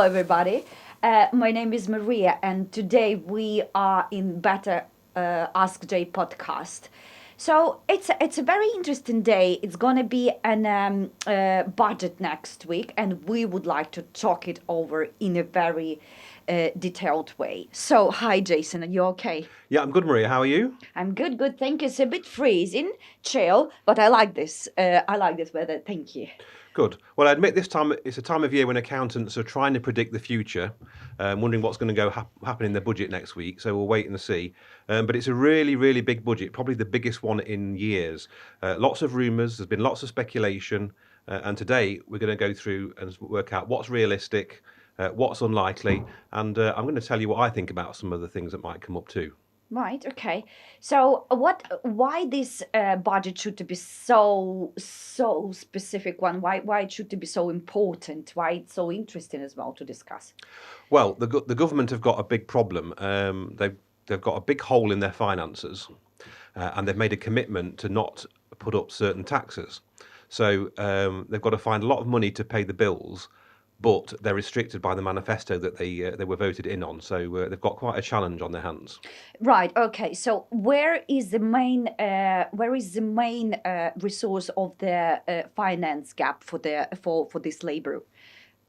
everybody. My name is Maria, and today we are in Better Ask Jay podcast. So it's a very interesting day. It's gonna be an budget next week, and we would like to talk it over in a very detailed way. So, hi, Jason. Are you okay? Yeah, I'm good, Maria. How are you? I'm good. Good. Thank you. It's a bit freezing, chill, but I like this. I like this weather. Thank you. Good. Well, I admit this time it's a time of year when accountants are trying to predict the future, wondering what's going to happen in their budget next week. So we'll wait and see. But it's a really, really big budget, probably the biggest one in years. Lots of rumours. There's been lots of speculation, and today we're going to go through and work out what's realistic, what's unlikely, and I'm going to tell you what I think about some of the things that might come up too. Right. Okay. So, Why this budget should be so specific one? Why it should be so important? Why it's so interesting as well to discuss? Well, the government have got a big problem. They've got a big hole in their finances, and they've made a commitment to not put up certain taxes. So they've got to find a lot of money to pay the bills, but they're restricted by the manifesto that they were voted in on. So they've got quite a challenge on their hands. Right. Okay. So where is the main resource of the finance gap for this labor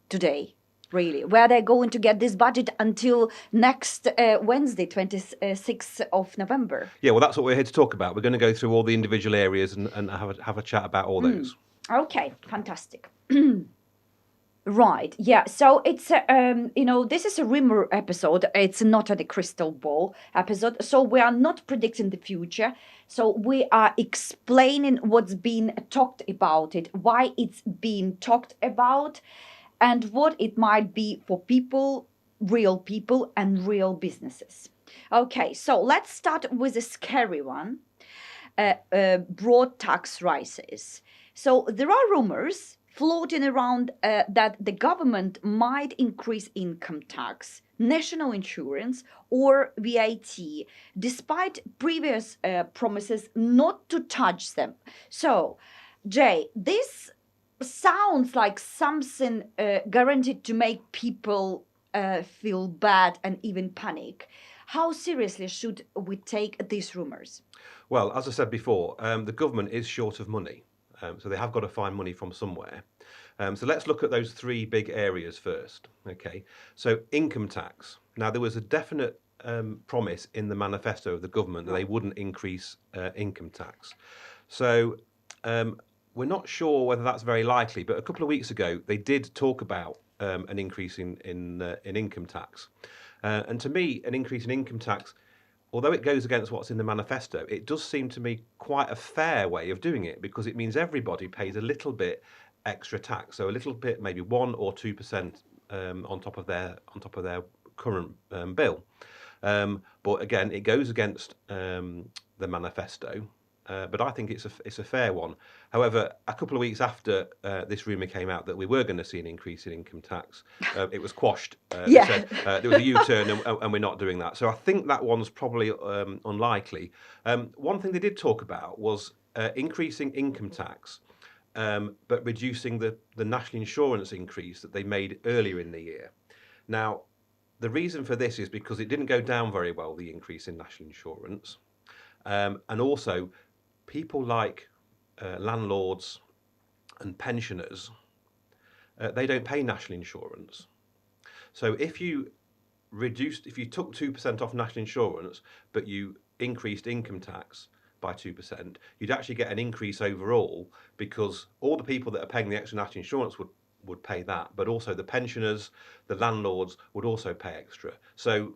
today? Really, where they're going to get this budget until next Wednesday, 26th of November? Yeah, well, that's what we're here to talk about. We're going to go through all the individual areas and have a chat about all those. Okay. Fantastic. Right. Yeah. So it's this is a rumor episode. It's not a crystal ball episode. So we are not predicting the future. So we are explaining what's been talked about it, why it's being talked about, and what it might be for people, and real businesses. Okay. So let's start with a scary one. Broad tax rises. So there are rumors floating around that the government might increase income tax, national insurance, or VAT, despite previous promises not to touch them. So, Jay, this sounds like something guaranteed to make people feel bad and even panic. How seriously should we take these rumors? Well, as I said before, the government is short of money. So they have got to find money from somewhere. So let's look at those three big areas first. Okay. So income tax. Now, there was a definite promise in the manifesto of the government that they wouldn't increase income tax. So we're not sure whether that's very likely, but a couple of weeks ago, they did talk about an increase in income tax. And to me, an increase in income tax, although it goes against what's in the manifesto, it does seem to me quite a fair way of doing it, because it means everybody pays a little bit extra tax, so a little bit, maybe 1 or 2% on top of their current bill. But again, it goes against the manifesto. But I think it's a fair one. However, a couple of weeks after this rumour came out that we were going to see an increase in income tax, it was quashed. They said, there was a U-turn and we're not doing that. So I think that one's probably unlikely. One thing they did talk about was increasing income tax, but reducing the national insurance increase that they made earlier in the year. Now, the reason for this is because it didn't go down very well, the increase in national insurance. And also, people like landlords and pensioners, they don't pay national insurance. So if you took 2% off national insurance, but you increased income tax by 2%, you'd actually get an increase overall, because all the people that are paying the extra national insurance would pay that, but also the pensioners, the landlords would also pay extra. So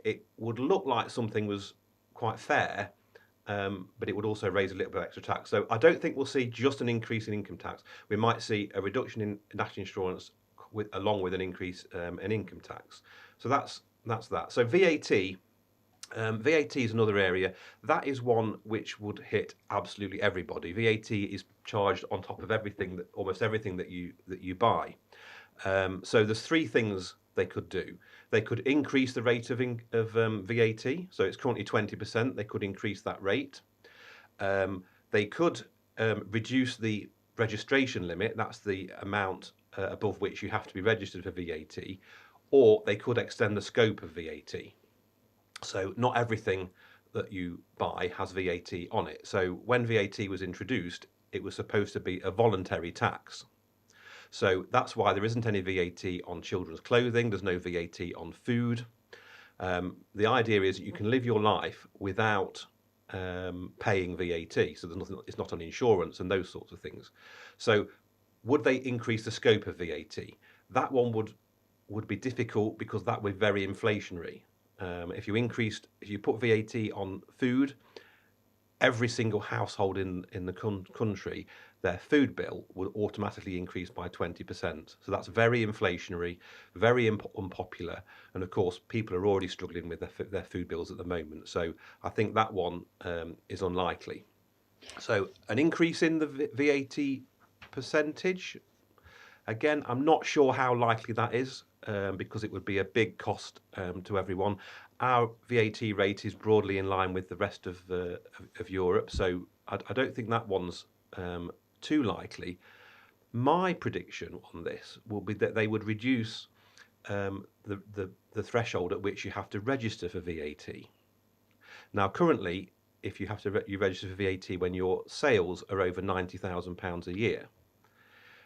it would look like something was quite fair, but it would also raise a little bit of extra tax. So I don't think we'll see just an increase in income tax. We might see a reduction in national insurance along with an increase in income tax. So that's that. So VAT. VAT is another area. That is one which would hit absolutely everybody. VAT is charged on top of almost everything that you buy. So there's three things they could do. They could increase the rate of VAT. So it's currently 20%. They could increase that rate. They could reduce the registration limit. That's the amount above which you have to be registered for VAT, or they could extend the scope of VAT. So not everything that you buy has VAT on it. So when VAT was introduced, it was supposed to be a voluntary tax. So that's why there isn't any VAT on children's clothing. There's no VAT on food. The idea is that you can live your life without paying VAT. So there's nothing, it's not on insurance and those sorts of things. So would they increase the scope of VAT? That one would be difficult because that would be very inflationary. If you put VAT on food, every single household in the country, their food bill will automatically increase by 20%. So that's very inflationary, very unpopular, and of course people are already struggling with their food bills at the moment. So I think that one is unlikely. So an increase in the VAT percentage, again, I'm not sure how likely that is because it would be a big cost to everyone. Our VAT rate is broadly in line with the rest of Europe, so I don't think that one's too likely. My prediction on this will be that they would reduce the threshold at which you have to register for VAT. Now, currently, if you have to you register for VAT when your sales are over £90,000 a year.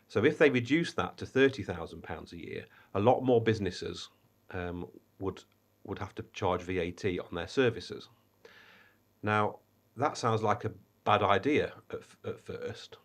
So if they reduce that to £30,000 a year, a lot more businesses would have to charge VAT on their services. Now, that sounds like a bad idea at first,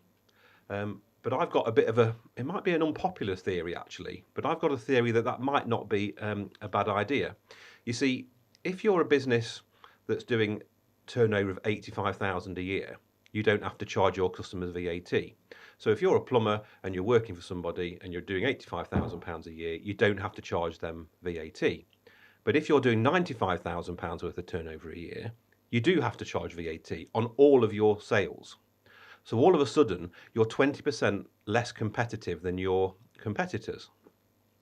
but I've got a bit of it might be an unpopular theory actually, but I've got a theory that might not be a bad idea. You see, if you're a business that's doing turnover of 85,000 a year, you don't have to charge your customers VAT. So if you're a plumber and you're working for somebody and you're doing £85,000 a year, you don't have to charge them VAT. But if you're doing £95,000 worth of turnover a year, you do have to charge VAT on all of your sales. So all of a sudden, you're 20% less competitive than your competitors.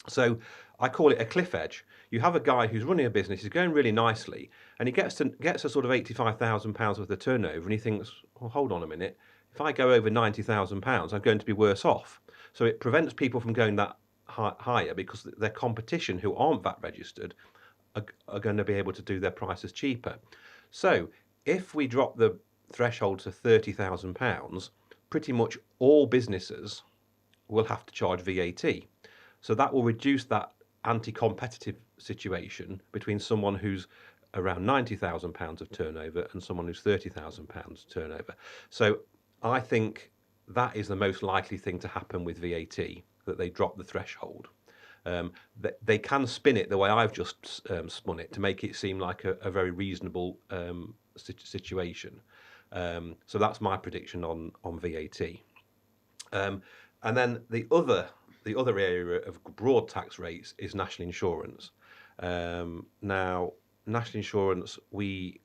So I call it a cliff edge. You have a guy who's running a business, he's going really nicely, and he gets a sort of £85,000 worth of turnover, and he thinks, well, hold on a minute, if I go over £90,000, I'm going to be worse off. So it prevents people from going that higher because their competition who aren't VAT registered are going to be able to do their prices cheaper. So if we drop the threshold to £30,000, pretty much all businesses will have to charge VAT. So that will reduce that anti-competitive situation between someone who's around £90,000 of turnover and someone who's £30,000 turnover. So I think that is the most likely thing to happen with VAT, that they drop the threshold. They can spin it the way I've just spun it to make it seem like a very reasonable situation. So that's my prediction on VAT. And then the other area of broad tax rates is national insurance. Now, national insurance, we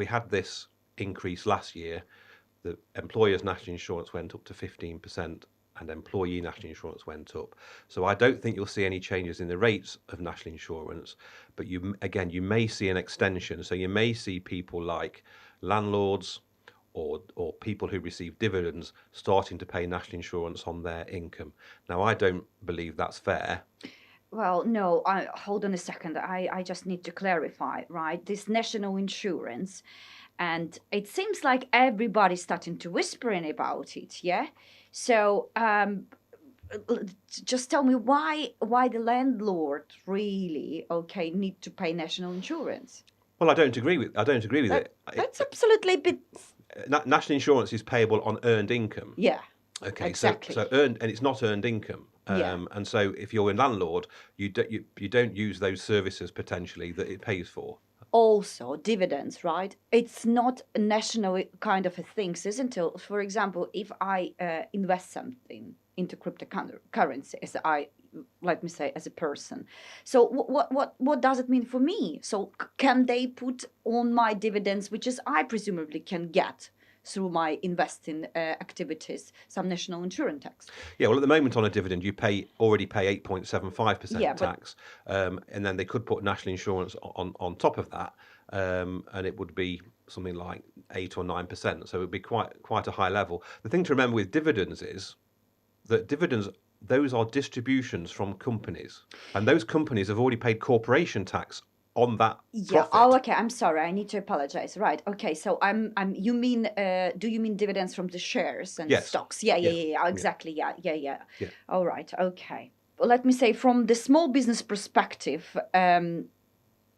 had this increase last year. The employers' national insurance went up to 15%. And employee national insurance went up. So I don't think you'll see any changes in the rates of national insurance, but you may see an extension. So you may see people like landlords or people who receive dividends starting to pay national insurance on their income. Now, I don't believe that's fair. Well, no, hold on a second. I just need to clarify, right? This national insurance, and it seems like everybody's starting to whispering about it, yeah? So just tell me why the landlord really need to pay national insurance? Well, I don't agree with it. That's absolutely bit. National insurance is payable on earned income. Yeah. Okay. Exactly. So earned, and it's not earned income. Yeah. And so if you're a landlord, you don't use those services potentially that it pays for. Also, dividends, right? It's not a national kind of a thing, isn't it? For example, if I invest something into cryptocurrency, let me say, as a person. So what does it mean for me? So can they put on my dividends, which is I presumably can get through my investing activities, some national insurance tax? Yeah, well, at the moment on a dividend, you already pay 8.75% tax, and then they could put national insurance on top of that, and it would be something like 8 or 9%. So it would be quite a high level. The thing to remember with dividends is that dividends those are distributions from companies, and those companies have already paid corporation tax on that Yeah. profit. Oh, okay. I'm sorry. I need to apologize. Right. Okay. So you mean, do you mean dividends from the shares and Yes. stocks? Yeah. Yeah. Yeah. Exactly. Yeah. Yeah. All right. Okay. Well, let me say, from the small business perspective,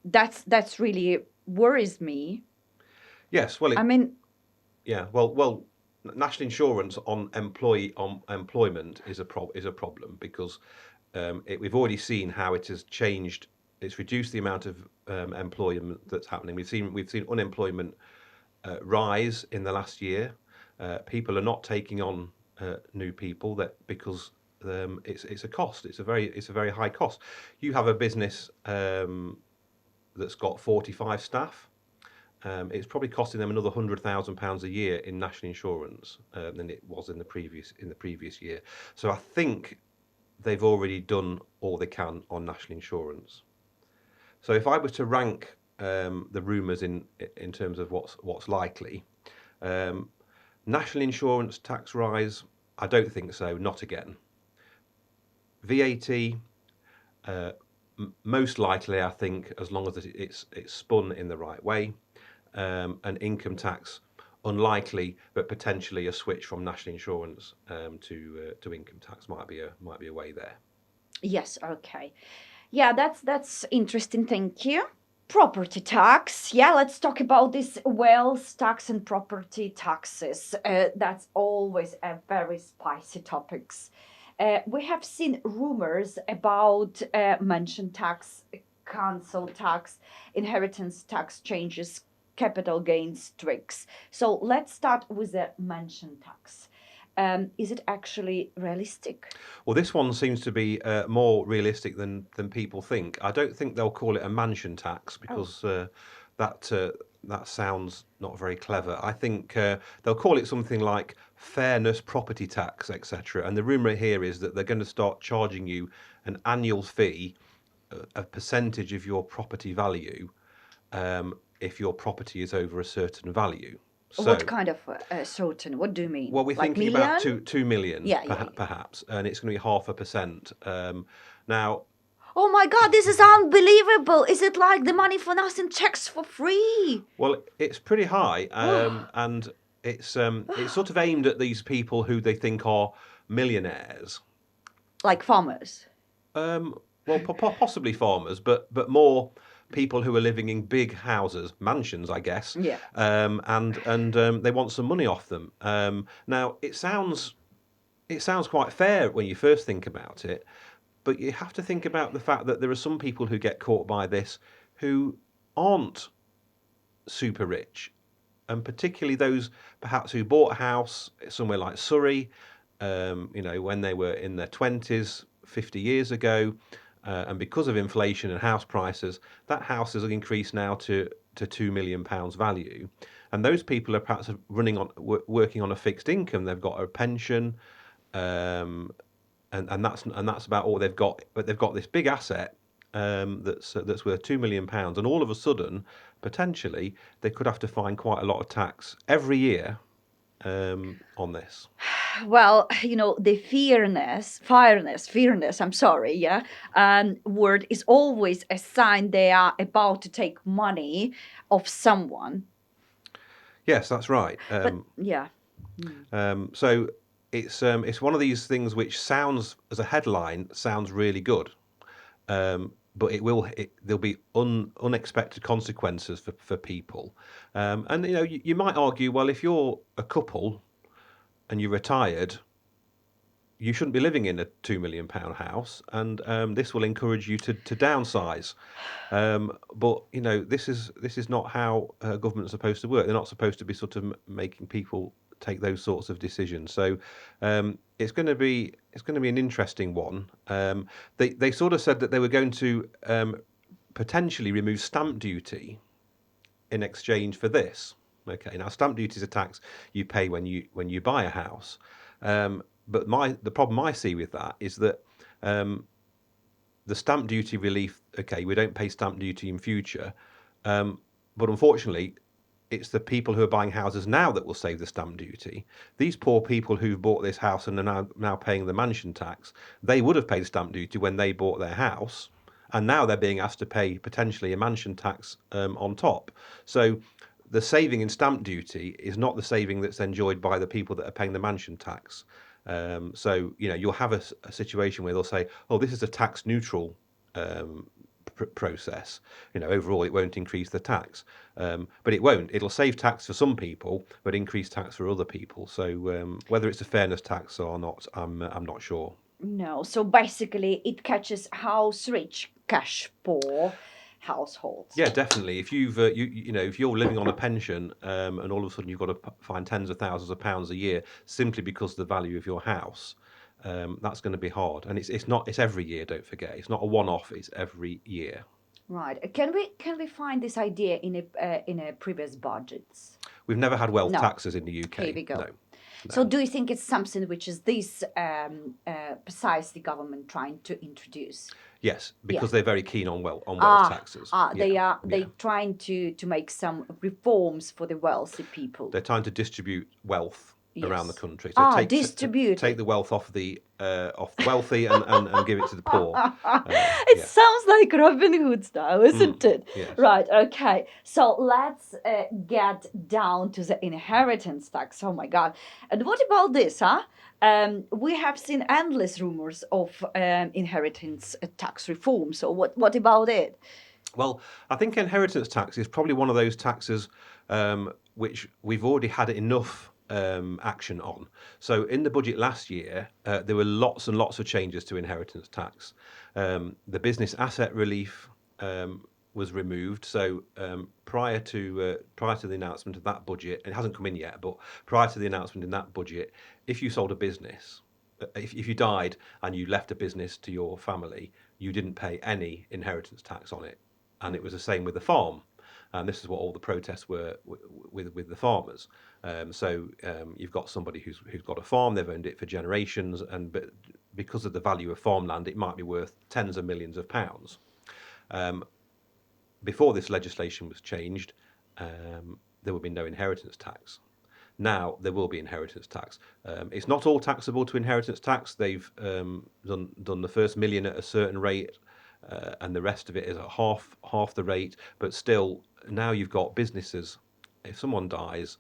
that's really worries me. Yes. Well, I mean, yeah. Well, national insurance on employment is a problem because we've already seen how it has changed. It's reduced the amount of employment that's happening. We've seen unemployment rise in the last year. People are not taking on new people because it's a cost. It's a very high cost. You have a business that's got 45 staff. It's probably costing them another £100,000 a year in national insurance than it was in the previous year. So I think they've already done all they can on national insurance. So if I was to rank the rumours in terms of what's likely, national insurance tax rise, I don't think so. Not again. VAT, most likely, I think, as long as it's spun in the right way. And income tax, unlikely, but potentially a switch from national insurance to income tax might be a way there. yes. Okay. Yeah. That's interesting. Thank you. Property tax. Yeah, let's talk about this wealth tax and property taxes. That's always a very spicy topics. We have seen rumors about mansion tax, council tax, inheritance tax changes, capital gains tricks. So let's start with the mansion tax. Is it actually realistic? Well, this one seems to be more realistic than people think. I don't think they'll call it a mansion tax because that sounds not very clever. I think they'll call it something like fairness property tax, etc. And the rumour here is that they're going to start charging you an annual fee, a percentage of your property value, if your property is over a certain value. So, What kind of certain? What do you mean? well, we're Like thinking about million? 2 million, Yeah, yeah, yeah. perhaps, and it's going to be 0.5%. Now, Oh my God, this is unbelievable. Is it like the money for nothing checks for free? well, it's pretty high, and it's sort of aimed at these people who they think are millionaires. Like farmers. Well, possibly farmers, but more people who are living in big houses, mansions, I guess. Yeah. And they want some money off them. Now it sounds quite fair when you first think about it, but you have to think about the fact that there are some people who get caught by this who aren't super rich, and particularly those perhaps who bought a house somewhere like Surrey, when they were in their 20s, 50 years ago, and because of inflation and house prices, that house has increased now to £2 million value, and those people are perhaps working on a fixed income. They've got a pension, and that's about all they've got. But they've got this big asset that's worth £2 million, and all of a sudden, potentially, they could have to find quite a lot of tax every year on this. Well, the fairness, I'm sorry, yeah, word is always a sign they are about to take money of someone. Yes, that's right. But yeah. So it's one of these things which sounds, as a headline, sounds really good, but there'll be unexpected consequences for people. And you might argue, well, if you're a couple and you're retired, you shouldn't be living in a £2 million house, and this will encourage you to downsize. But this is not how government are supposed to work. They're not supposed to be sort of making people take those sorts of decisions. So it's going to be an interesting one. They sort of said that they were going to potentially remove stamp duty in exchange for this. Okay, now stamp duty is a tax you pay when you buy a house. But the problem I see with that is that the stamp duty relief. Okay, we don't pay stamp duty in future, but unfortunately, it's the people who are buying houses now that will save the stamp duty. These poor people who've bought this house and are now paying the mansion tax, they would have paid stamp duty when they bought their house, and now they're being asked to pay potentially a mansion tax on top. So the saving in stamp duty is not the saving that's enjoyed by the people that are paying the mansion tax. So you'll have a situation where they'll say, "Oh, this is a tax neutral um, process. Overall, it won't increase the tax, but it won't. It'll save tax for some people, but increase tax for other people. So whether it's a fairness tax or not, I'm not sure." No, so basically it catches house rich, cash poor households. Yeah, definitely. If you've if you're living on a pension and all of a sudden you've got to find tens of thousands of pounds a year simply because of the value of your house, that's going to be hard. And it's every year. Don't forget, it's not a one-off. It's every year. Right. Can we find this idea in a previous budgets? We've never had wealth No. taxes in the UK. Here we go. No. So do you think it's something which is this precisely government trying to introduce? Yes, because they're very keen on wealth taxes. They're trying to make some reforms for the wealthy people. They're trying to distribute wealth around the Yes. country. So Distribute. take the wealth off the wealthy and give it to the poor. It sounds like Robin Hood now, isn't it? Yes. Right, okay. So let's get down to the inheritance tax. Oh my God. And what about this, huh? We have seen endless rumors of inheritance tax reform. So what about it? Well, I think inheritance tax is probably one of those taxes which we've already had enough action on. So in the budget last year, there were lots and lots of changes to inheritance tax. The business asset relief was removed. So prior to the announcement of that budget, it hasn't come in yet, but prior to the announcement in that budget, if you sold a business, if you died and you left a business to your family, you didn't pay any inheritance tax on it. And it was the same with the farm. And this is what all the protests were with the farmers. So you've got somebody who's got a farm, they've owned it for generations, but because of the value of farmland, it might be worth tens of millions of pounds. Before this legislation was changed, there would be no inheritance tax. Now there will be inheritance tax. It's not all taxable to inheritance tax. They've done the first million at a certain rate, and the rest of it is at half the rate. But still, now you've got businesses. If someone dies,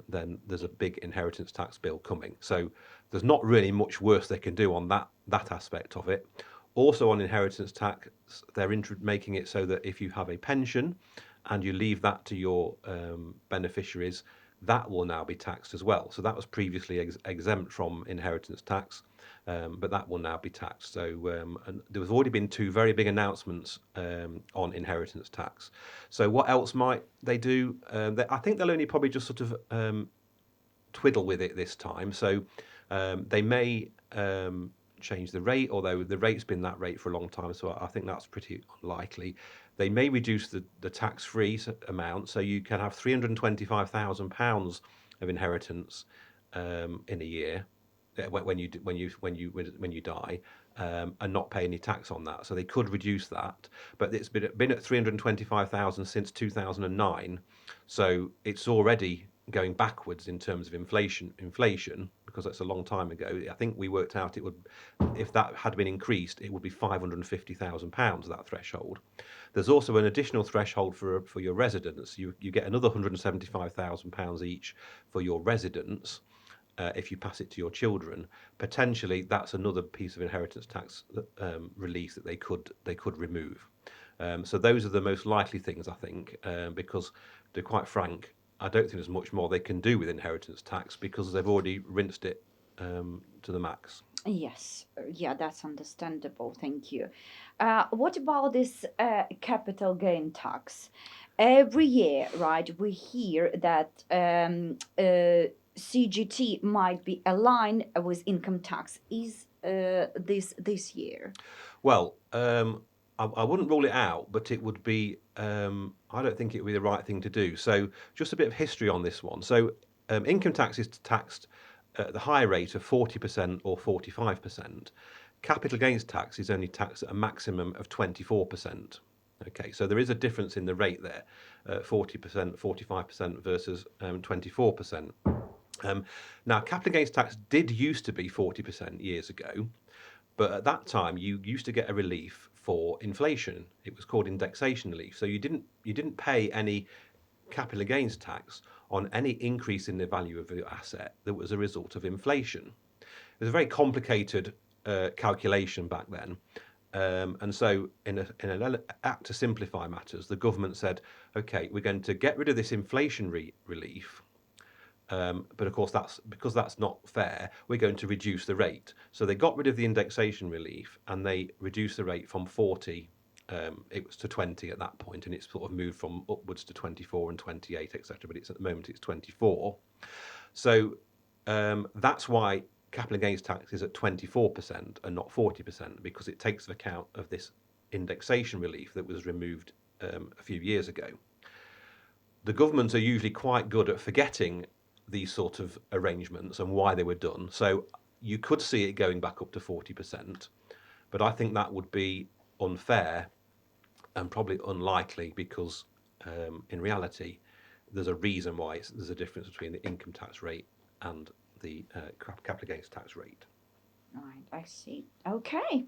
then there's a big inheritance tax bill coming. So there's not really much worse they can do on that aspect of it. Also on inheritance tax, they're making it so that if you have a pension and you leave that to your beneficiaries, that will now be taxed as well. So that was previously exempt from inheritance tax, but that will now be taxed. So and there has already been two very big announcements on inheritance tax. So what else might they do? I think they'll only probably just sort of twiddle with it this time. So they may change the rate, although the rate's been that rate for a long time, so I think that's pretty unlikely. They may reduce the tax-free amount, so you can have £325,000 of inheritance in a year when you die, and not pay any tax on that. So they could reduce that, but it's been at 325,000 since 2009, so it's already going backwards in terms of inflation, because that's a long time ago. I think we worked out it would, if that had been increased, it would be £550,000, that threshold. There's also an additional threshold for your residents. You get another £175,000 each for your residents. If you pass it to your children, potentially that's another piece of inheritance tax release that they could remove. So those are the most likely things, I think, because to be quite frank, I don't think there's much more they can do with inheritance tax because they've already rinsed it to the max. Yes, yeah, that's understandable. Thank you. What about this capital gain tax? Every year, right, we hear that CGT might be aligned with income tax. Is this year? Well, I wouldn't rule it out, but it would be. I don't think it would be the right thing to do. So, just a bit of history on this one. So, income tax is taxed at the high rate of 40% or 45%. Capital gains tax is only taxed at a maximum of 24%. Okay, so there is a difference in the rate there, 40%, 45% versus 24%. Now, capital gains tax did used to be 40% years ago, but at that time you used to get a relief for inflation. It was called indexation relief. So you didn't pay any capital gains tax on any increase in the value of your asset that was a result of inflation. It was a very complicated calculation back then. And so, in an act to simplify matters, the government said, okay, we're going to get rid of this inflation relief. But of course, because that's not fair, we're going to reduce the rate. So they got rid of the indexation relief and they reduced the rate from 40, it was to 20 at that point, and it's sort of moved from upwards to 24 and 28, etc. But at the moment it's 24. So that's why capital gains tax is at 24% and not 40%, because it takes account of this indexation relief that was removed a few years ago. The governments are usually quite good at forgetting these sort of arrangements and why they were done. So you could see it going back up to 40%, but I think that would be unfair and probably unlikely, because in reality, there's a reason why there's a difference between the income tax rate and the capital gains tax rate. Right, I see. Okay.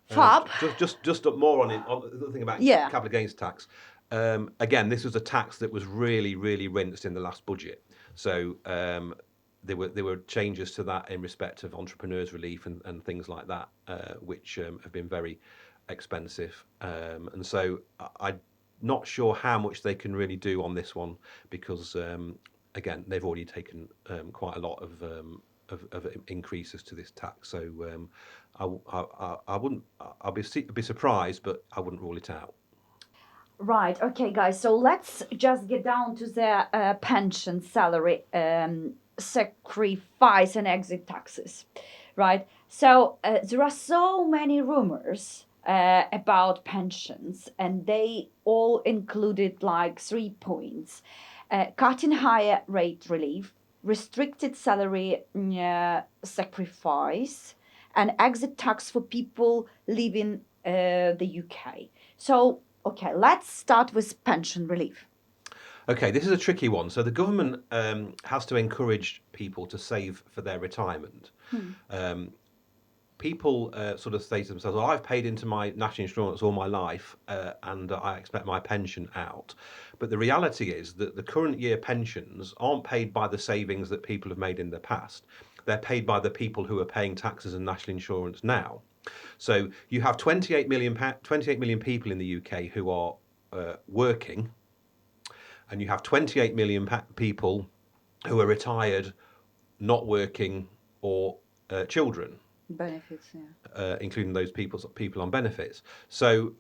Fab. Just more on it. On the thing about capital gains tax. Again, this was a tax that was really, really rinsed in the last budget. So there were changes to that in respect of entrepreneurs' relief and things like that, which have been very expensive. And so I'm not sure how much they can really do on this one, because again, they've already taken quite a lot of increases to this tax. So I wouldn't. I'll be surprised, but I wouldn't rule it out. Right. Okay, guys. So let's just get down to the pension, salary, sacrifice, and exit taxes. Right. So there are so many rumors about pensions, and they all included like 3 points: cutting higher rate relief, restricted salary sacrifice, and exit tax for people leaving the UK. So, okay, let's start with pension relief. Okay, this is a tricky one. So the government has to encourage people to save for their retirement. People sort of say to themselves, well, I've paid into my national insurance all my life and I expect my pension out. But the reality is that the current year pensions aren't paid by the savings that people have made in the past. They're paid by the people who are paying taxes and national insurance now. So you have 28 million people in the UK who are working, and you have 28 million people who are retired, not working, or children. Benefits, yeah. Including those people on benefits. So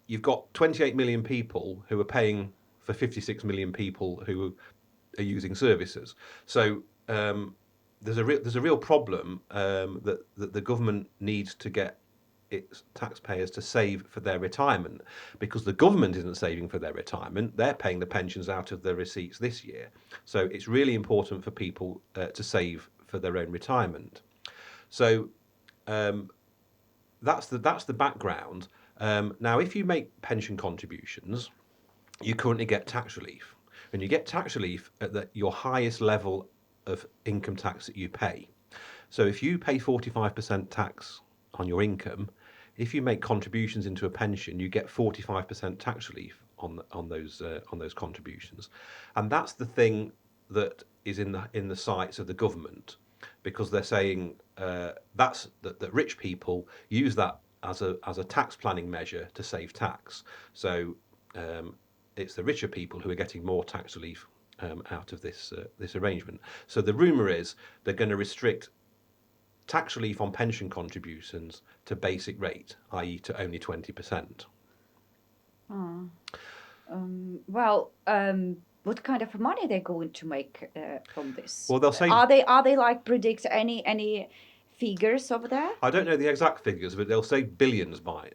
you've got 28 million people who are paying for 56 million people who are using services. So there's a real problem that the government needs to get its taxpayers to save for their retirement, because the government isn't saving for their retirement. They're paying the pensions out of their receipts this year. So it's really important for people to save for their own retirement. So that's the background. Now, if you make pension contributions, you currently get tax relief, and you get tax relief at your highest level of income tax that you pay. So if you pay 45% tax on your income, if you make contributions into a pension, you get 45% tax relief on those contributions, and that's the thing that is in the sights of the government, because they're saying that rich people use that as a tax planning measure to save tax. So it's the richer people who are getting more tax relief out of this arrangement. So the rumour is they're going to restrict tax relief on pension contributions to basic rate, i.e. to only 20%. What kind of money they're going to make from this? Well, they'll say, are they like predict any figures over there? I don't know the exact figures, but they'll save billions by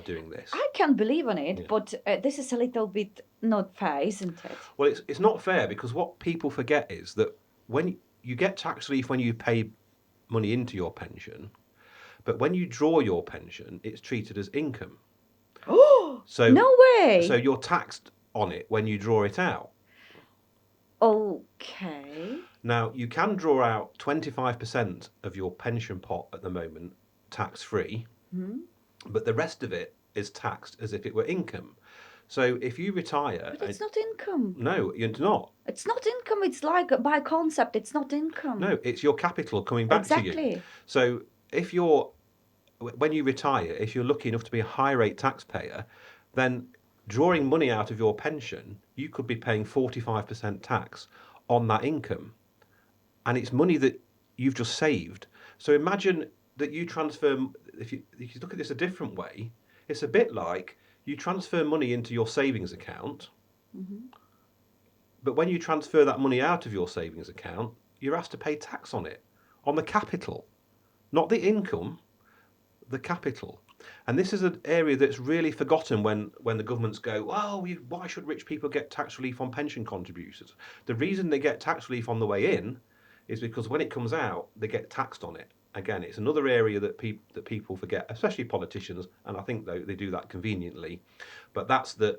doing this. I can't believe on it, but this is a little bit not fair, isn't it? Well, it's not fair, because what people forget is that when you get tax relief when you pay money into your pension, but when you draw your pension, it's treated as income. Oh, So no way. so you're taxed on it when you draw it out. Okay. Now, you can draw out 25% of your pension pot at the moment tax-free, but the rest of it is taxed as if it were income. So if you retire, But it's not income. no, you're not. It's not income. It's like by concept, it's not income. No, it's your capital coming back to you. Exactly. So when you retire, if you're lucky enough to be a high rate taxpayer, then drawing money out of your pension, you could be paying 45% tax on that income. And it's money that you've just saved. So imagine that you transfer, if you look at this a different way, it's a bit like you transfer money into your savings account, but when you transfer that money out of your savings account, you're asked to pay tax on it, on the capital, not the income, the capital. And this is an area that's really forgotten when the governments go, well, why should rich people get tax relief on pension contributions? The reason they get tax relief on the way in is because when it comes out, they get taxed on it. Again, it's another area that people forget, especially politicians, and I think they do that conveniently. But that's the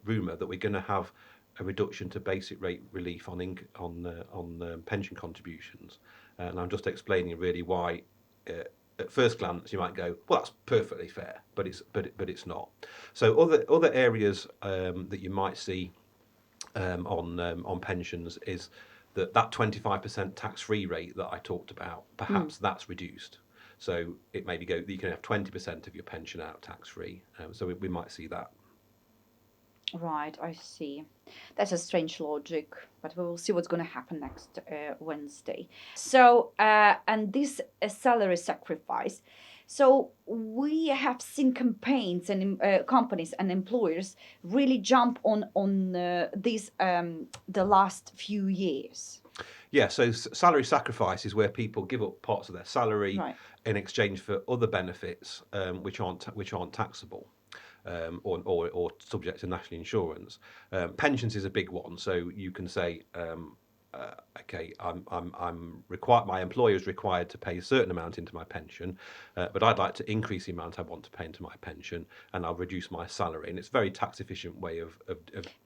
rumour that we're going to have a reduction to basic rate relief on pension contributions, and I'm just explaining really why. At first glance, you might go, "Well, that's perfectly fair," but it's not. So other areas that you might see on pensions is that 25% tax-free rate that I talked about, perhaps that's reduced. So it maybe you can have 20% of your pension out tax-free. So we might see that. Right, I see. That's a strange logic, but we will see what's going to happen next Wednesday. So, and this salary sacrifice. So we have seen campaigns and companies and employers really jump on this the last few years. Yeah, so salary sacrifice is where people give up parts of their salary Right. in exchange for other benefits which aren't taxable. Or subject to national insurance. Pensions is a big one, so you can say, okay, I'm required. My employer is required to pay a certain amount into my pension, but I'd like to increase the amount I want to pay into my pension, and I'll reduce my salary. And it's a very tax efficient way of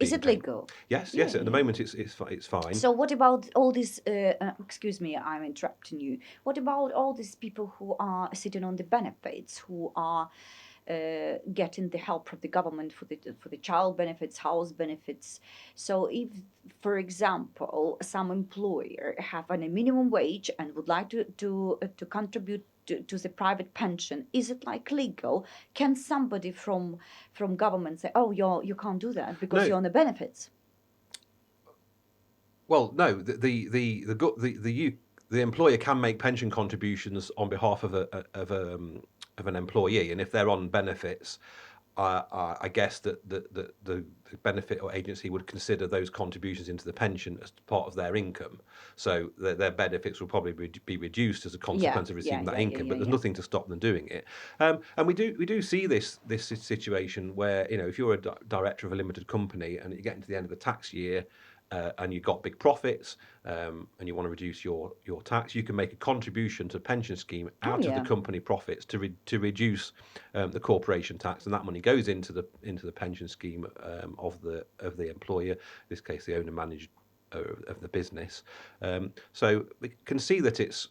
Is it legal? Yes, Yeah, yes. At the yeah. moment, it's fine. So what about all these? Excuse me, I'm interrupting you. What about all these people who are sitting on the benefits, who are getting the help from the government for the child benefits, house benefits? So if, for example, some employer have a minimum wage and would like to contribute to the private pension, is it like legal? Can somebody from government say, oh, you can't do that because No. you're on the benefits? Well, no. The employer can make pension contributions on behalf of an employee, and if they're on benefits, I guess that the benefit or agency would consider those contributions into the pension as part of their income. So their benefits will probably be reduced as a consequence of receiving that income. But there's nothing to stop them doing it. And we do see this situation where, if you're a director of a limited company and you get into the end of the tax year. And you've got big profits, and you want to reduce your tax, you can make a contribution to a pension scheme out of the company profits to reduce the corporation tax, and that money goes into the pension scheme of the employer, in this case the owner managed of the business. So we can see that it's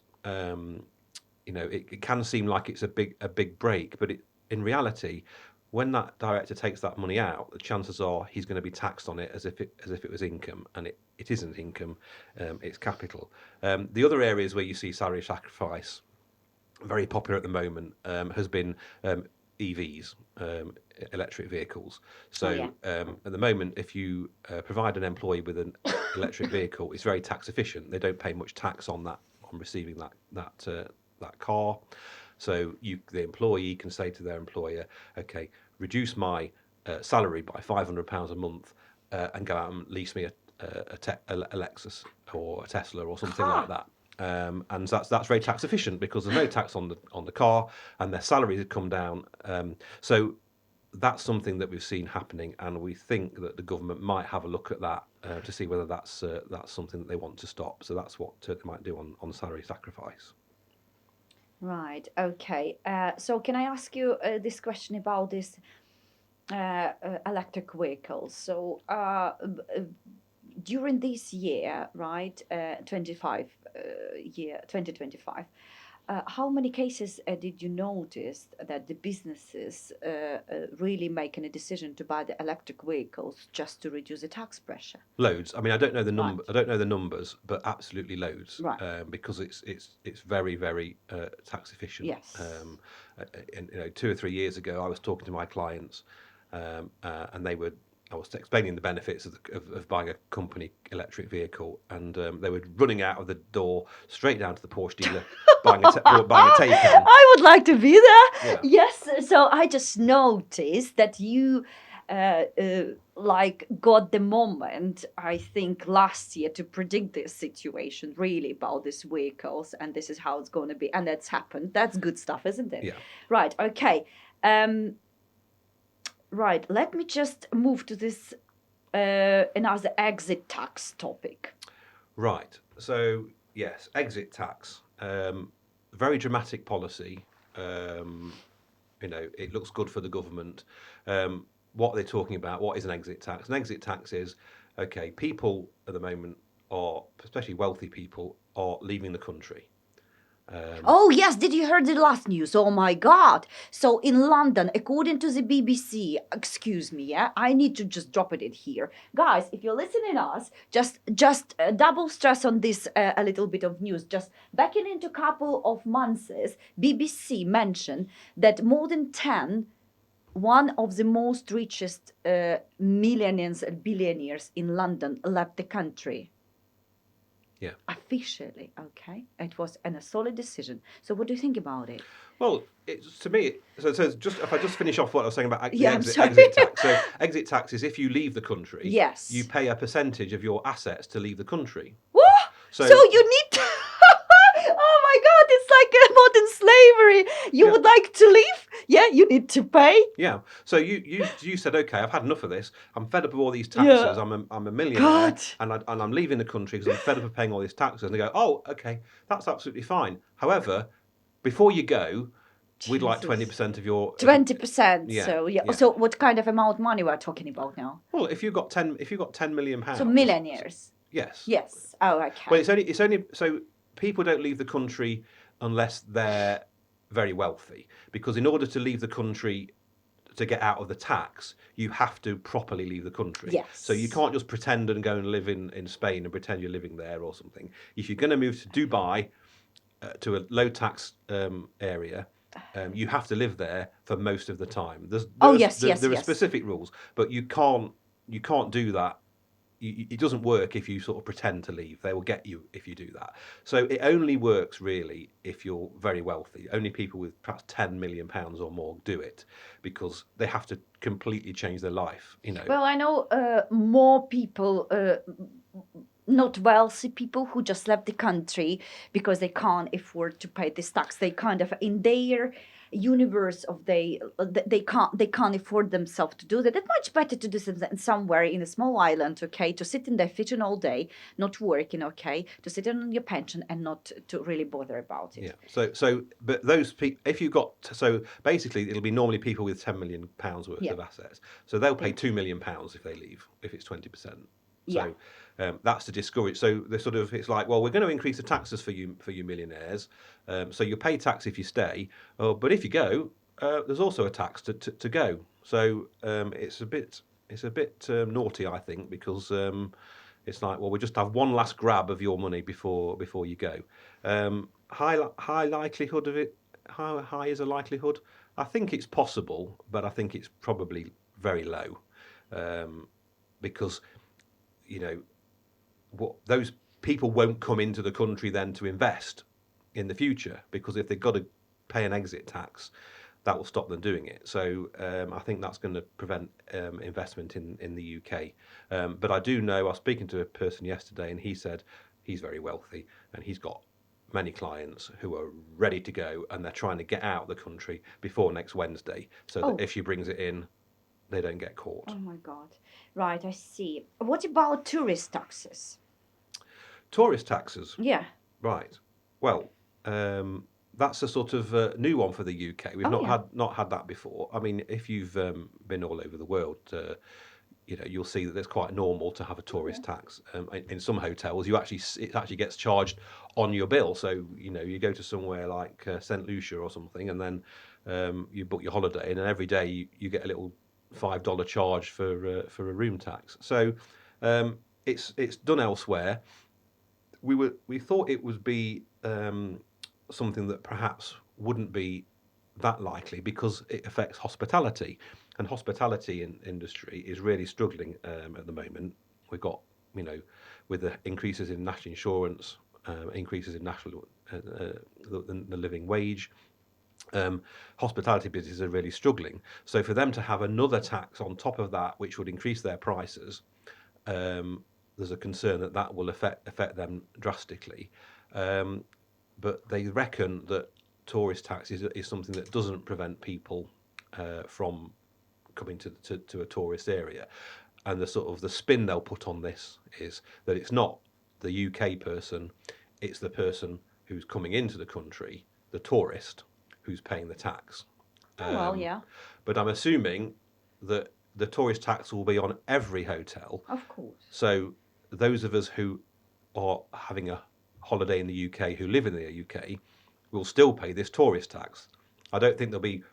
it can seem like it's a big break, but in reality, when that director takes that money out, the chances are he's going to be taxed on it as if it was income, and it isn't income, it's capital. The other areas where you see salary sacrifice, very popular at the moment, has been EVs, electric vehicles. So at the moment, if you provide an employee with an electric vehicle, it's very tax efficient. They don't pay much tax on receiving that car. So the employee can say to their employer, okay, reduce my salary by £500 a month and go out and lease me a Lexus or a Tesla or something like that. And that's very tax efficient because there's no tax on the car, and their salaries have come down. So that's something that we've seen happening, and we think that the government might have a look at that to see whether that's something that they want to stop. So that's what they might do on salary sacrifice. Right. Okay. So can I ask you this question about this electric vehicles? So during this year, right, 25 year 2025, how many cases did you notice that the businesses really making a decision to buy the electric vehicles just to reduce the tax pressure? Loads. I mean, I don't know the Right. number. I don't know the numbers, but absolutely loads. Right. Because it's very very tax efficient. Yes. And 2 or 3 years ago, I was talking to my clients, and I was explaining the benefits of buying a company electric vehicle, and they were running out of the door straight down to the Porsche dealer, buying a Taycan. I would like to be there. Yeah. Yes. So I just noticed that you like got the moment, I think, last year to predict this situation really about these vehicles and this is how it's going to be. And that's happened. That's good stuff, isn't it? Yeah. Right. Okay. Um, right. Let me just move to this another exit tax topic. Right. So yes, exit tax. Very dramatic policy. It looks good for the government. What they're talking about, what is an exit tax? An exit tax is, okay, people at the moment are, especially wealthy people, are leaving the country. Oh, yes, did you hear the last news? Oh my God. So in London, according to the BBC, excuse me, yeah, I need to just drop it in here. Guys, if you're listening us, just double stress on this a little bit of news. Just backing into a couple of months, BBC mentioned that more than 10 one of the most richest millionaires and billionaires in London left the country. Yeah. Officially, okay? It was a solid decision. So what do you think about it? Well, to me, so just if I just finish off what I was saying about the Yeah, I'm sorry. exit tax. So exit tax is if you leave the country, Yes. you pay a percentage of your assets to leave the country. What? So you need to... Oh my God, it's like a modern slavery. You Yeah. would like to leave? Yeah, you need to pay. Yeah. So you said, okay, I've had enough of this. I'm fed up of all these taxes. Yeah. I'm a millionaire, God. and I'm leaving the country because I'm fed up of paying all these taxes. And they go, oh, okay, that's absolutely fine. However, before you go, we'd like Jesus. 20% of your 20%. Yeah, So yeah. yeah. So what kind of amount of money we're talking about now? Well, if you've got 10 million pounds, So millionaires. yes. Yes. Oh, okay. Well, it's only so people don't leave the country unless they're very wealthy, because in order to leave the country to get out of the tax, you have to properly leave the country. Yes. So you can't just pretend and go and live in Spain and pretend you're living there or something. If you're going to move to Dubai, to a low tax area, you have to live there for most of the time. There are specific rules, but you can't do that. It doesn't work if you sort of pretend to leave. They will get you if you do that. So it only works really if you're very wealthy. Only people with perhaps 10 million pounds or more do it, because they have to completely change their life. Well, I know more people, not wealthy people, who just left the country because they can't afford to pay this tax. They kind of in their universe of they can't afford themselves to do that. It's much better to do something somewhere in a small island, okay, to sit in their kitchen all day, not working, okay, to sit on your pension and not to really bother about it. Yeah. But those people, if you got, so basically it'll be normally people with 10 million pounds worth of assets. So they'll pay 2 million pounds if they leave, if it's 20%. So that's to discourage. So they're sort of, it's like, well, we're going to increase the taxes for you millionaires. So you pay tax if you stay, but if you go, there's also a tax to go. So it's a bit naughty, I think, because it's like, well, we just have one last grab of your money before you go. High likelihood of it. How high is a likelihood? I think it's possible, but I think it's probably very low, because those people won't come into the country then to invest in the future, because if they've got to pay an exit tax, that will stop them doing it. So I think that's going to prevent investment in the UK. But I do know, I was speaking to a person yesterday, and he said he's very wealthy and he's got many clients who are ready to go, and they're trying to get out of the country before next Wednesday, so that if she brings it in, they don't get caught. Oh my God. Right, I see. What about tourist taxes? Tourist taxes? Yeah. Right. Well, that's a sort of new one for the UK. We've Oh yeah. not had that before. I mean, if you've been all over the world, you'll see that it's quite normal to have a tourist tax. In some hotels, it actually gets charged on your bill. So you go to somewhere like St Lucia or something, and then you book your holiday, and then every day you get a little $5 charge for a room tax. So it's done elsewhere. We thought it would be something that perhaps wouldn't be that likely because it affects hospitality, and hospitality industry is really struggling at the moment. We've got with the increases in national insurance, increases in national the living wage. Hospitality businesses are really struggling. So for them to have another tax on top of that, which would increase their prices, there's a concern that that will affect them drastically. But they reckon that tourist tax is something that doesn't prevent people from coming to a tourist area. And the spin they'll put on this is that it's not the UK person, it's the person who's coming into the country, the tourist, who's paying the tax. Oh, well, yeah. But I'm assuming that the tourist tax will be on every hotel. Of course. So those of us who are having a holiday in the UK, who live in the UK, will still pay this tourist tax. I don't think there'll be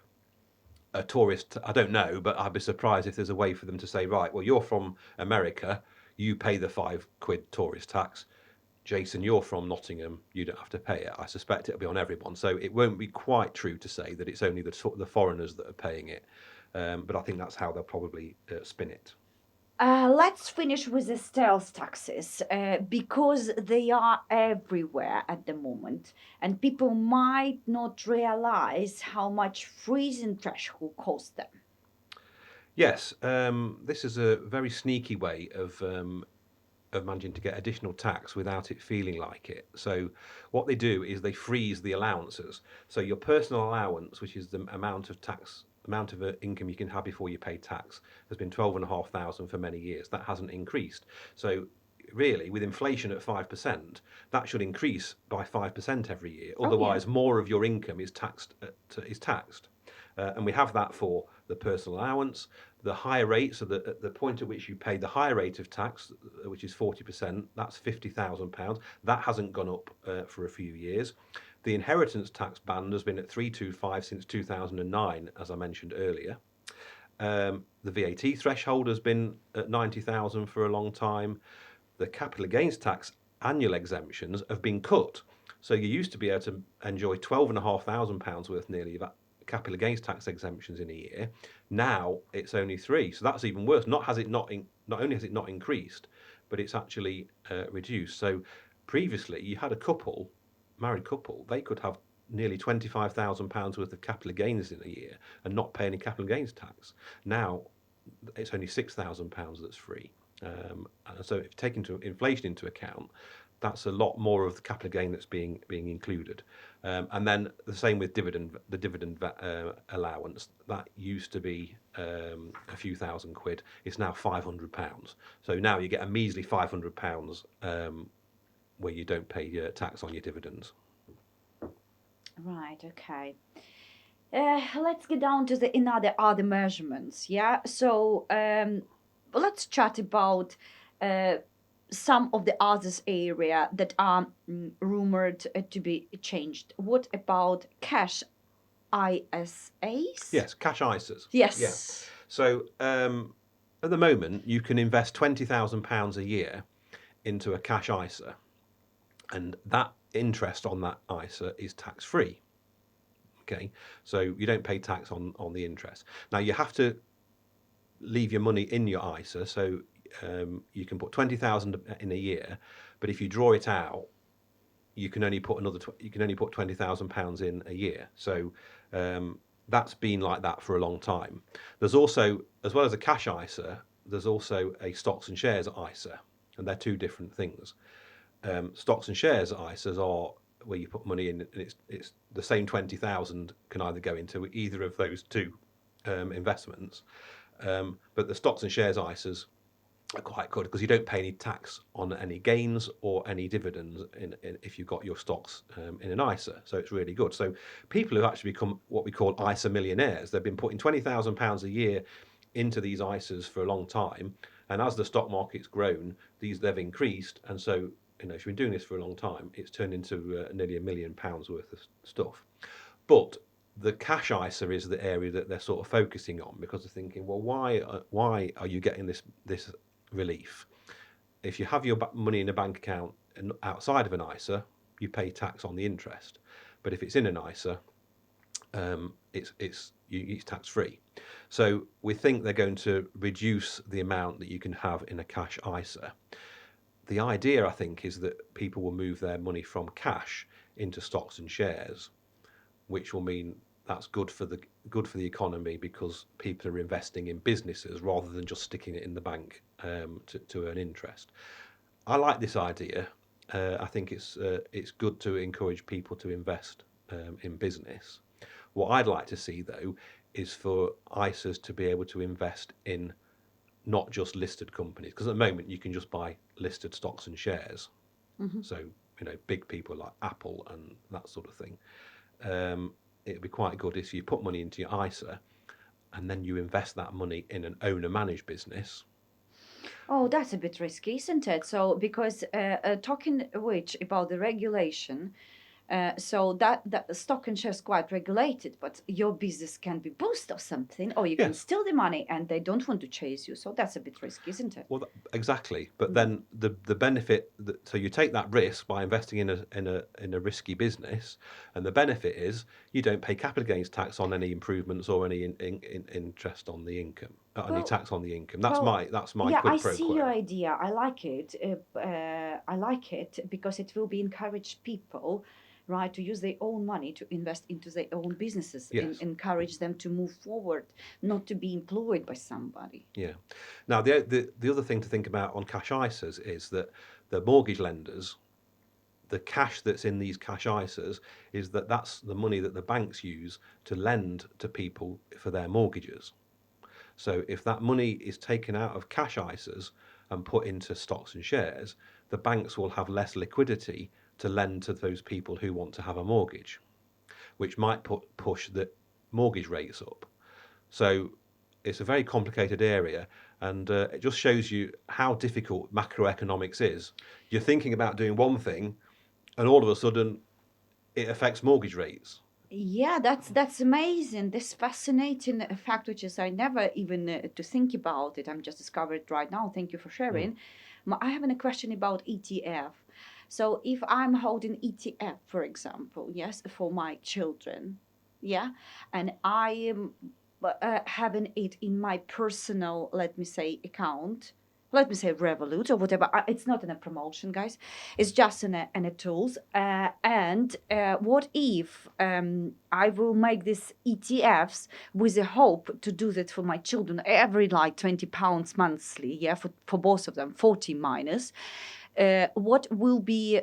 a tourist, I don't know, but I'd be surprised if there's a way for them to say, right, well, you're from America, you pay the £5 tourist tax. Jason, you're from Nottingham, you don't have to pay it. I suspect it'll be on everyone. So it won't be quite true to say that it's only the foreigners that are paying it. But I think that's how they'll probably spin it. Let's finish with the sales taxes because they are everywhere at the moment, and people might not realize how much freezing threshold costs them. Yes, this is a very sneaky way of managing to get additional tax without it feeling like it. So what they do is they freeze the allowances. So your personal allowance, which is the amount of income you can have before you pay tax, has been 12,500 for many years. That hasn't increased. So really, with inflation at 5%, that should increase by 5% every year. Otherwise, more of your income is taxed. And we have that for the personal allowance. The higher rate, so at the point at which you pay the higher rate of tax, which is 40%, that's £50,000. That hasn't gone up for a few years. The inheritance tax band has been at 325 since 2009, as I mentioned earlier. The VAT threshold has been at 90,000 for a long time. The capital gains tax annual exemptions have been cut. So you used to be able to enjoy £12,500 worth nearly of capital gains tax exemptions in a year. Now it's only 3, so that's even worse. Not only has it not increased, but it's actually reduced. So previously, you had married couple, they could have nearly £25,000 worth of capital gains in a year and not pay any capital gains tax. Now it's only £6,000 that's free. And so if taking inflation into account, that's a lot more of the capital gain that's being included. And then the same with the dividend allowance. That used to be a few thousand quid. It's now £500. So now you get a measly £500 where you don't pay tax on your dividends. Right, okay. Let's get down to the other measurements, yeah? So let's chat about some of the others area that are rumored to be changed. What about cash ISAs? Yes, cash ISAs. Yes. Yeah. So at the moment, you can invest £20,000 a year into a cash ISA, and that interest on that ISA is tax free. Okay, so you don't pay tax on the interest. Now you have to leave your money in your ISA, so you can put 20,000 in a year, but if you draw it out, you can only put £20,000 in a year. So that's been like that for a long time. There's also, as well as a cash ISA, there's also a stocks and shares ISA, and they're two different things. Stocks and shares ISAs are where you put money in, and it's the same 20,000 can either go into either of those two investments. But the stocks and shares ISAs quite good because you don't pay any tax on any gains or any dividends if you've got your stocks in an ISA. So it's really good. So people have actually become what we call ISA millionaires. They've been putting £20,000 a year into these ISAs for a long time, and as the stock market's grown, they've increased, and so if you've been doing this for a long time, it's turned into nearly £1 million worth of stuff. But the cash ISA is the area that they're sort of focusing on because they're thinking, well, why are you getting this relief? If you have your money in a bank account and outside of an ISA, you pay tax on the interest. But if it's in an ISA, it's tax free. So we think they're going to reduce the amount that you can have in a cash ISA. The idea, I think, is that people will move their money from cash into stocks and shares, which will mean that's good for the economy because people are investing in businesses rather than just sticking it in the bank to earn interest. I like this idea. I think it's good to encourage people to invest in business. What I'd like to see, though, is for ISAs to be able to invest in not just listed companies, because at the moment you can just buy listed stocks and shares. So big people like Apple and that sort of thing. It'd be quite good if you put money into your ISA and then you invest that money in an owner-managed business. Oh, that's a bit risky, isn't it? So, because talking which about the regulation, so that stock and shares quite regulated, but your business can be boost or something, or you can Yes. steal the money and they don't want to chase you. So that's a bit risky, isn't it? Well, exactly. But then the benefit so you take that risk by investing in a risky business, and the benefit is you don't pay capital gains tax on any improvements or any interest on the income, any tax on the income. That's my Yeah, I quid pro see quo. your idea. I like it. I like it because it will be encourage people, right, to use their own money to invest into their own businesses and Yes. encourage them to move forward, not to be employed by somebody. Yeah. Now the other thing to think about on cash ISAs is that the mortgage lenders, the cash that's in these cash ISAs that's the money that the banks use to lend to people for their mortgages. So if that money is taken out of cash ISAs and put into stocks and shares, the banks will have less liquidity to lend to those people who want to have a mortgage, which might push the mortgage rates up. So it's a very complicated area, and it just shows you how difficult macroeconomics is. You're thinking about doing one thing, and all of a sudden, it affects mortgage rates. Yeah, that's amazing. This fascinating fact, which is I never even to think about it. I'm just discovered right now. Thank you for sharing. I have a question about ETF. So if I'm holding ETF, for example, yes, for my children, yeah, and I am having it in my personal, let me say, account. Let me say Revolut or whatever. It's not in a promotion, guys. It's just in a tools. And what if I will make these ETFs with the hope to do that for my children every like £20 monthly, yeah, for both of them, 40 minus. What will be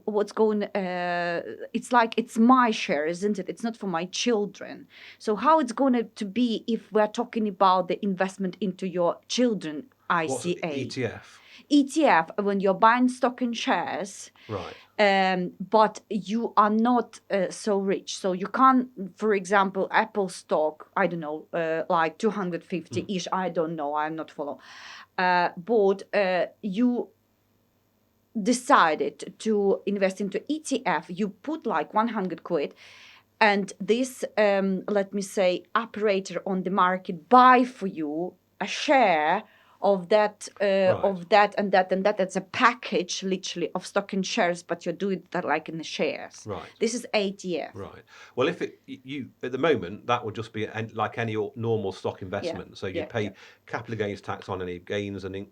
what's going it's like it's my share, isn't it? It's not for my children. So how it's going to be if we're talking about the investment into your children What's ICA? ETF? ETF, when you're buying stock and shares, Right. but you are not so rich. So you can't, for example, Apple stock, I don't know, like 250-ish, I don't know, I'm not follow. But you decided to invest into ETF, you put like 100 quid, and this, let me say, operator on the market buy for you a share of that, of that and that and that. That's a package, literally, of stock and shares, but you're doing that like in the shares. Right. This is ETF. Right. Well, if you at the moment that would just be like any normal stock investment. So you pay capital gains tax on any gains and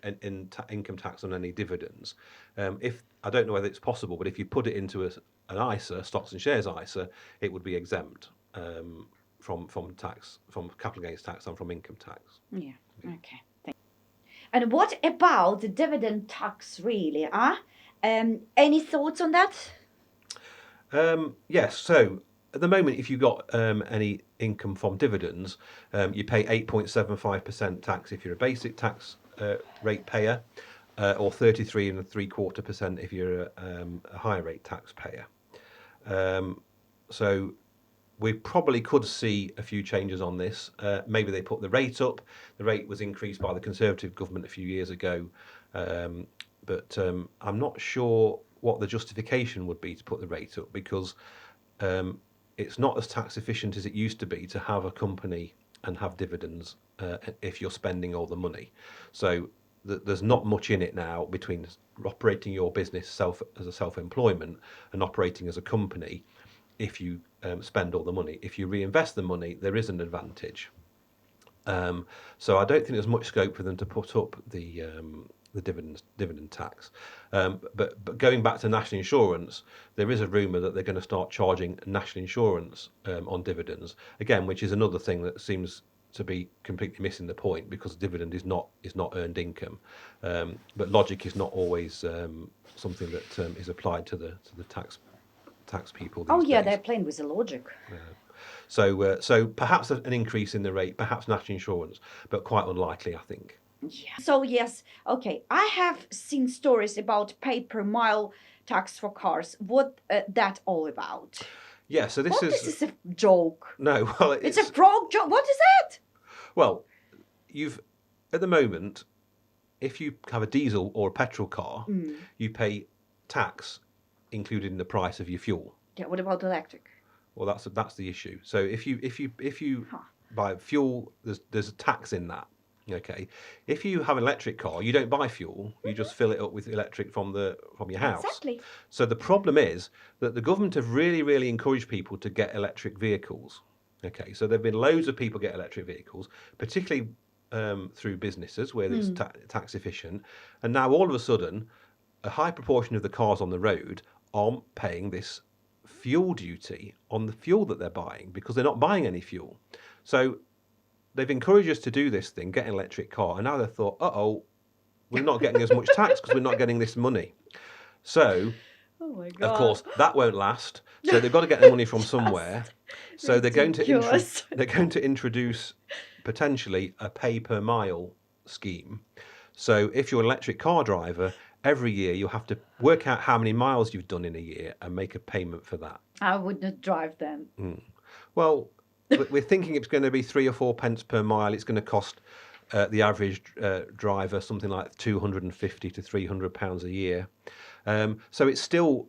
income tax on any dividends. If I don't know whether it's possible, but if you put it into an ISA, stocks and shares ISA, it would be exempt from tax, from capital gains tax and from income tax. Yeah. Okay. And what about the dividend tax, really? Any thoughts on that? Yes. So at the moment, if you've got any income from dividends, you pay 8.75% tax if you're a basic tax rate payer, or 33.75% if you're a higher rate taxpayer. So we probably could see a few changes on this. Maybe they put the rate up. The rate was increased by the Conservative government a few years ago, but I'm not sure what the justification would be to put the rate up, because it's not as tax efficient as it used to be to have a company and have dividends if you're spending all the money. So there's not much in it now between operating your business as a self-employment and operating as a company. If you spend all the money, if you reinvest the money, there is an advantage. So I don't think there's much scope for them to put up the dividend tax. But going back to national insurance, there is a rumour that they're going to start charging national insurance on dividends again, which is another thing that seems to be completely missing the point, because dividend is not earned income. But logic is not always something that is applied to the tax people these days. They're playing with the logic. So perhaps an increase in the rate, perhaps national insurance, but quite unlikely, I think. Yeah. So yes, okay. I have seen stories about pay per mile tax for cars. What that all about? Yeah. So this is a joke. No, well, it's a frog joke. What is that? Well, at the moment, if you have a diesel or a petrol car, you pay tax included in the price of your fuel. Yeah. What about electric? Well, that's the issue. So if you buy fuel, there's a tax in that. Okay. If you have an electric car, you don't buy fuel. You just fill it up with electric from your house. Exactly. So the problem is that the government have really encouraged people to get electric vehicles. Okay. So there've been loads of people get electric vehicles, particularly through businesses where it's tax efficient. And now all of a sudden, a high proportion of the cars on the road aren't paying this fuel duty on the fuel that they're buying, because they're not buying any fuel. So they've encouraged us to do this thing, get an electric car, and now they've thought, we're not getting as much tax because we're not getting this money. So, oh my God. Of course, that won't last. So they've got to get the money from somewhere. So they're going to introduce potentially a pay per mile scheme. So if you're an electric car driver, every year you'll have to work out how many miles you've done in a year and make a payment for that. I would not drive then. Well, we're thinking it's going to be 3 or 4 pence per mile. It's going to cost the average driver something like £250 to £300 a year. So it's still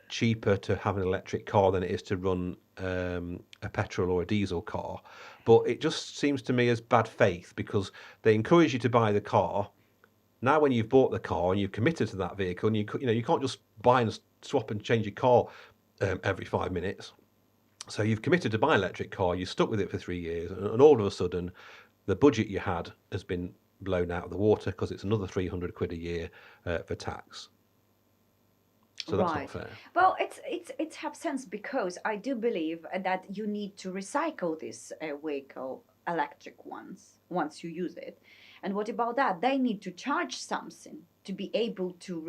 cheaper to have an electric car than it is to run a petrol or a diesel car. But it just seems to me as bad faith, because they encourage you to buy the car. Now, when you've bought the car and you've committed to that vehicle, and you can't just buy and swap and change your car every 5 minutes. So you've committed to buy an electric car, you're stuck with it for 3 years, and all of a sudden, the budget you had has been blown out of the water because it's another £300 a year for tax. So that's not fair. Well, it's have sense, because I do believe that you need to recycle this vehicle, electric ones, once you use it. And what about that? They need to charge something to be able to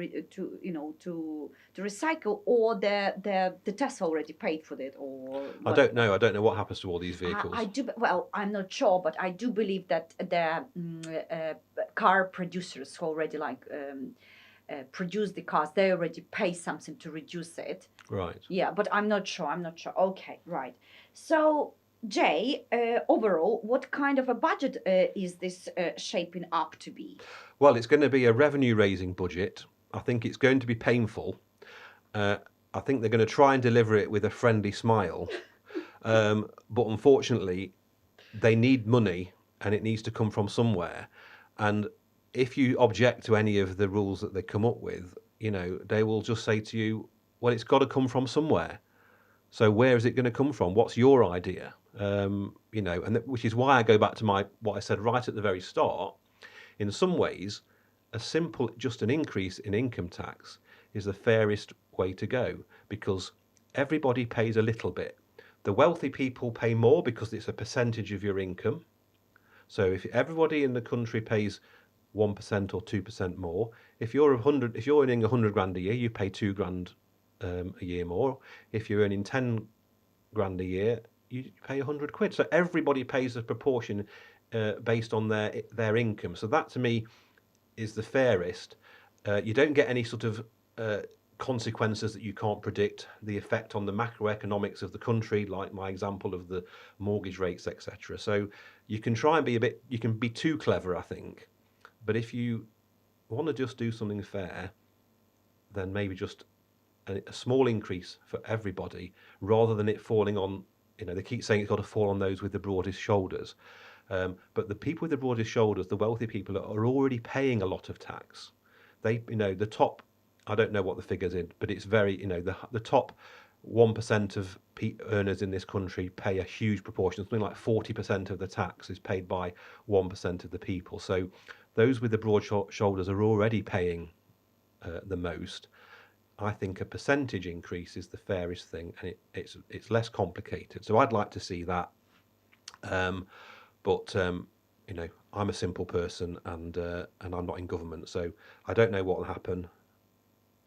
recycle, or the Tesla already paid for it, or what? I don't know what happens to all these vehicles. I'm not sure, but I do believe that the car producers who already produce the cars, they already pay something to reduce it. Right. Yeah, but I'm not sure. Okay, right. So, Jay, overall, what kind of a budget is this shaping up to be? Well, it's going to be a revenue-raising budget. I think it's going to be painful. I think they're going to try and deliver it with a friendly smile. But unfortunately, they need money, and it needs to come from somewhere. And if you object to any of the rules that they come up with, they will just say to you, well, it's got to come from somewhere. So where is it going to come from? What's your idea? Which is why I go back to what I said right at the very start. In some ways, just an increase in income tax is the fairest way to go, because everybody pays a little bit. The wealthy people pay more because it's a percentage of your income. So if everybody in the country pays 1% or 2% more, if you're earning 100 grand a year, you pay 2 grand a year more. If you're earning 10 grand a year, you pay £100. So everybody pays a proportion based on their income. So that to me is the fairest. You don't get any sort of consequences that you can't predict, the effect on the macroeconomics of the country, like my example of the mortgage rates, etc. So you can try and you can be too clever, I think. But if you want to just do something fair, then maybe just a small increase for everybody, rather than it falling on, they keep saying it's got to fall on those with the broadest shoulders. But the people with the broadest shoulders, the wealthy people, are already paying a lot of tax. The top, I don't know what the figures in, but it's very, the top 1% of earners in this country pay a huge proportion. Something like 40% of the tax is paid by 1% of the people. So those with the broad shoulders are already paying the most. I think a percentage increase is the fairest thing, and it's less complicated. So I'd like to see that. But I'm a simple person, and I'm not in government, so I don't know what will happen.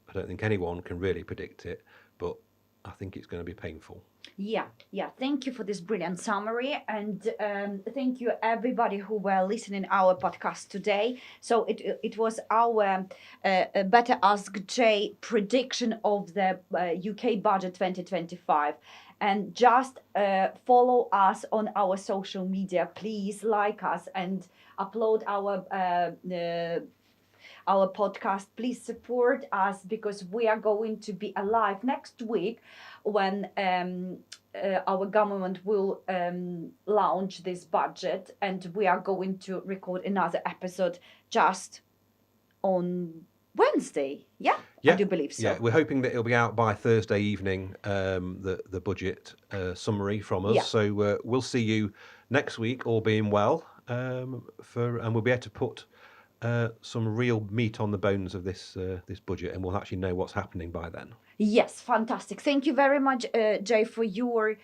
I don't think anyone can really predict it, but I think it's going to be painful. Yeah. Thank you for this brilliant summary, and thank you everybody who were listening our podcast today. So it was our Better Ask Jay prediction of the UK budget 2025. And just follow us on our social media. Please like us and upload our podcast. Please support us, because we are going to be alive next week when our government will launch this budget, and we are going to record another episode just on Wednesday. Yeah, I do believe so. Yeah, we're hoping that it'll be out by Thursday evening, the budget summary from us. Yeah. So we'll see you next week, all being well, and we'll be able to put some real meat on the bones of this budget, and we'll actually know what's happening by then. Yes, fantastic. Thank you very much, Jay, for your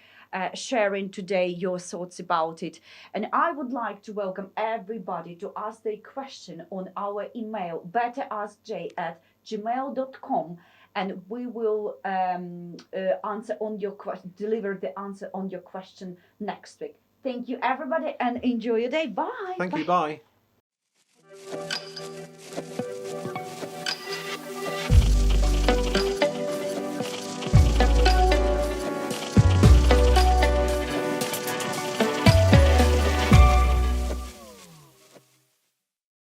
sharing today your thoughts about it. And I would like to welcome everybody to ask their question on our email, betteraskjay@gmail.com, and we will answer on your question, deliver the answer on your question next week. Thank you, everybody, and enjoy your day. Bye. Thank you. Bye.